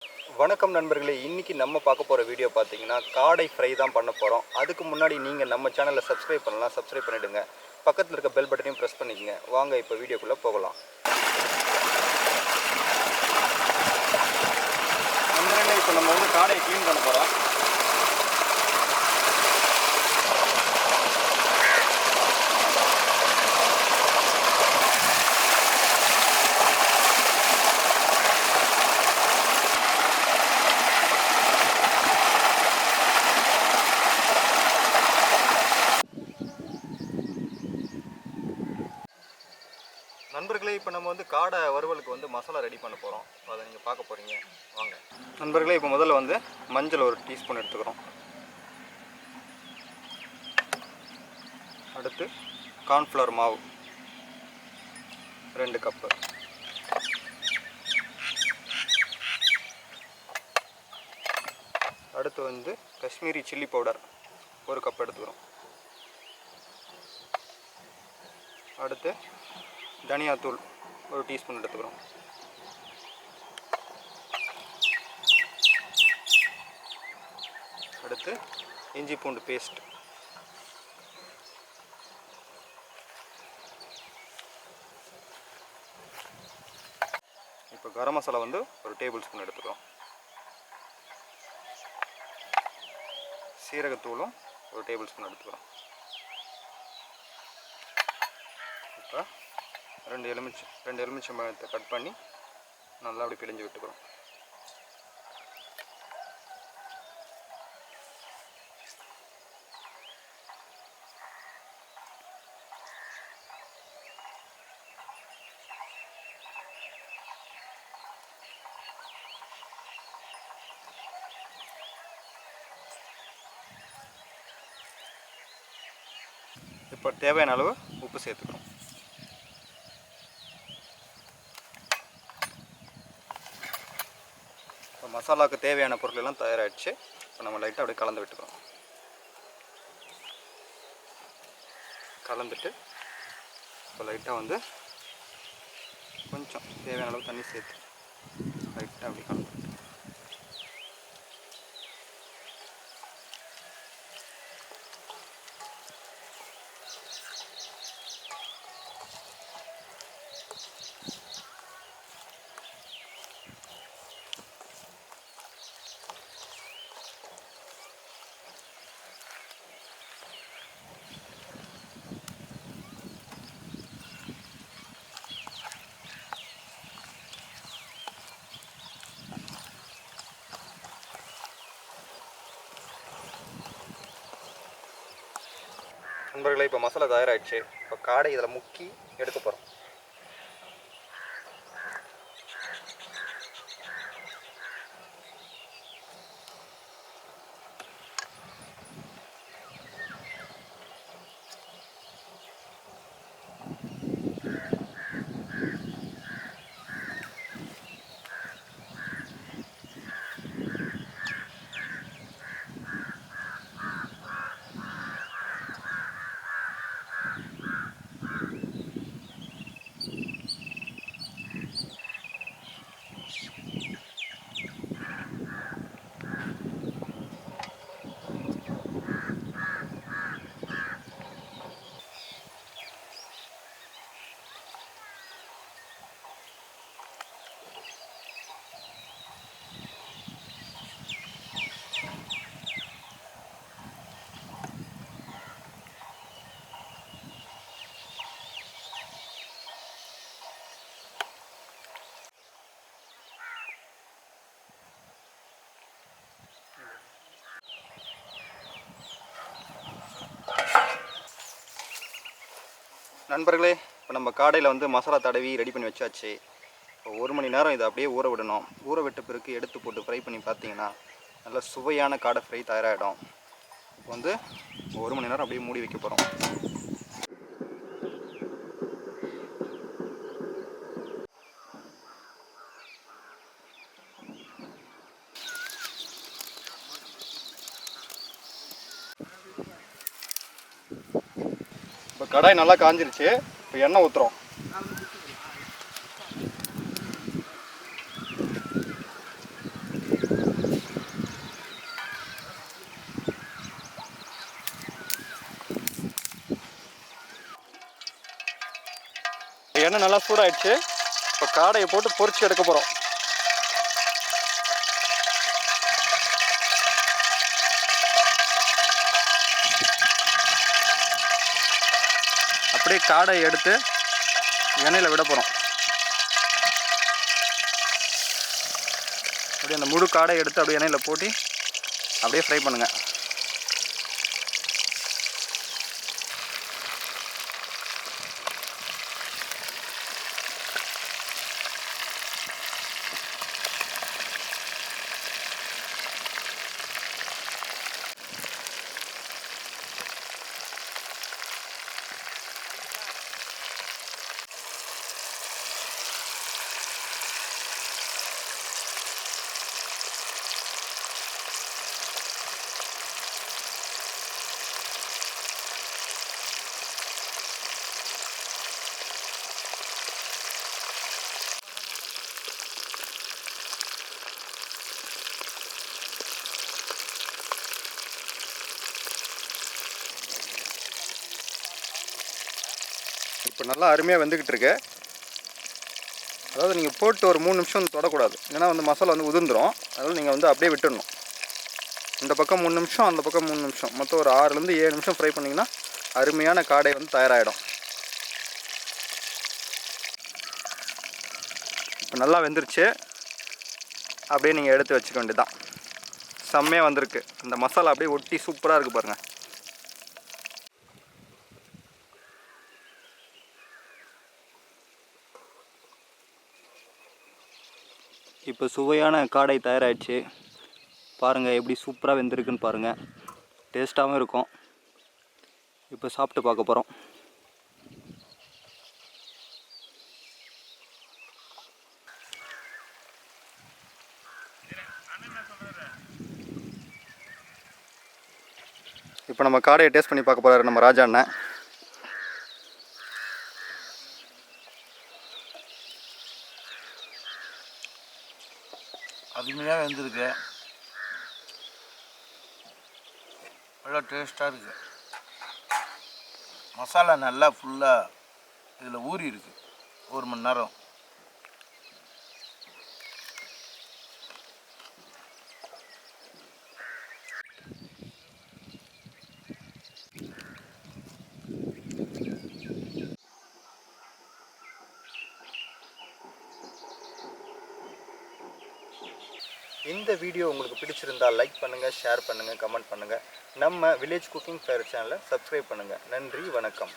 வணக்கம் நண்பர்களே, இன்றைக்கி நம்ம பார்க்க போகிற வீடியோ பார்த்தீங்கன்னா காடை ஃப்ரை தான் பண்ண போகிறோம். அதுக்கு முன்னாடி நீங்கள் நம்ம சேனலை சப்ஸ்கிரைப் பண்ணலாம், சப்ஸ்கிரைப் பண்ணிவிடுங்க. பக்கத்தில் இருக்க பெல் பட்டனையும் ப்ரெஸ் பண்ணிக்கங்க. வாங்க இப்போ வீடியோக்குள்ளே போகலாம். நண்பர்களே, இப்போ நம்ம வந்து காடையை க்ளீன் பண்ண போகிறோம். நண்பர்களே, இப்போ நம்ம வந்து காடை வறுவலுக்கு வந்து மசாலா ரெடி பண்ண போகிறோம். அதை நீங்கள் பார்க்க போகிறீங்க. வாங்க நண்பர்களே, இப்போ முதல்ல வந்து மஞ்சள் ஒரு டீஸ்பூன் எடுத்துக்கிறோம். அடுத்து கார்ன்ஃப்ளவர் மாவு 2 கப்பு. அடுத்து வந்து காஷ்மீரி சில்லி பவுடர் 1 கப் எடுத்துக்கிறோம். அடுத்து தனியாத்தூள் 1 டீஸ்பூன் எடுத்துக்கிறோம். அடுத்து இஞ்சி பூண்டு பேஸ்ட். இப்போ கரம் மசாலா வந்து 1 டேபிள் ஸ்பூன் எடுத்துக்கிறோம். சீரகத்தூளும் 1 டேபிள் ஸ்பூன் எடுத்துக்கிறோம். இப்போ 2 எலுமிச்சம்பழத்தை கட் பண்ணி நல்லா அப்படி பிழிஞ்சு விட்டுக்கிறோம். இப்போ தேவையான அளவு உப்பு சேர்த்துக்கிறோம். இப்போ மசாலாவுக்கு தேவையான பொருள் எல்லாம் தயாராகிடுச்சு. இப்போ நம்ம லைட்டாக அப்படியே கலந்து விட்டுக்கிறோம். கலந்துட்டு இப்போ லைட்டாக வந்து கொஞ்சம் தேவையான அளவு தண்ணி சேர்த்து லைட்டாக அப்படி கலந்து விட்டு நண்பர்களே, இப்போ மசாலா தயாராகிடுச்சு. இப்போ காடை இதில் முக்கி எடுக்க போகிறோம். நண்பர்களே, இப்போ நம்ம காடையில் வந்து மசாலா தடவி ரெடி பண்ணி வச்சாச்சு. இப்போ 1 மணி நேரம் இதை அப்படியே ஊற விடணும். ஊற விட்ட பிறகு எடுத்து போட்டு ஃப்ரை பண்ணி பார்த்தீங்கன்னா நல்ல சுவையான காடை ஃப்ரை தயாராகிடும். இப்போ வந்து 1 மணி நேரம் அப்படியே மூடி வைக்க போகிறோம். இப்போ கடாய் நல்லா காஞ்சிருச்சு. இப்போ எண்ணெய் ஊற்றுறோம். எண்ணெய் நல்லா சூடாயிடுச்சு. இப்போ காடையை போட்டு பொரிச்சு எடுக்க போகிறோம். அப்படியே காடையை எடுத்து எண்ணெயில் விட போகிறோம். அப்படியே அந்த முழு காடையை எடுத்து அப்படியே எண்ணெயில் போட்டு அப்படியே ஃப்ரை பண்ணுங்கள். இப்போ நல்லா அருமையாக வெந்துக்கிட்டு இருக்கு. அதாவது நீங்கள் போட்டு ஒரு 3 நிமிஷம் வந்து தொடக்கூடாது, இல்லைனா வந்து மசாலா வந்து உதிர்ந்துடும். அதனால் நீங்கள் வந்து அப்படியே விட்டுடணும். இந்த பக்கம் 3 நிமிஷம், அந்த பக்கம் 3 நிமிஷம், மொத்தம் ஒரு 6லேருந்து 7 நிமிஷம் ஃப்ரை பண்ணிங்கன்னா அருமையான காடை வந்து தயாராகிடும். இப்போ நல்லா வெந்துருச்சு. அப்படியே நீங்கள் எடுத்து வச்சுக்க வேண்டியதுதான். செம்மையாக வந்திருக்கு. அந்த மசாலா அப்படியே ஒட்டி சூப்பராக இருக்குது பாருங்கள். இப்போ சுவையான காடை தயாராகிடுச்சு. பாருங்கள் எப்படி சூப்பராக வெந்திருக்குன்னு பாருங்கள். டேஸ்ட்டாகவும் இருக்கும். இப்போ சாப்பிட்டு பார்க்க போகிறோம். இப்போ நம்ம காடையை டேஸ்ட் பண்ணி பார்க்க போகிறாரு நம்ம ராஜா அண்ணன். அருமையாக வெந்திருக்கு. நல்லா டேஸ்ட்டாக இருக்குது. மசாலா நல்லா ஃபுல்லாக இதில் ஊறி இருக்குது 1 மணி நேரம். இந்த வீடியோ உங்களுக்கு பிடிச்சிருந்தால் லைக் பண்ணுங்கள், ஷேர் பண்ணுங்கள், கமெண்ட் பண்ணுங்கள். நம்ம வில்லேஜ் குக்கிங் ஃபேர் சேனலை சப்ஸ்கிரைப் பண்ணுங்கள். நன்றி, வணக்கம்.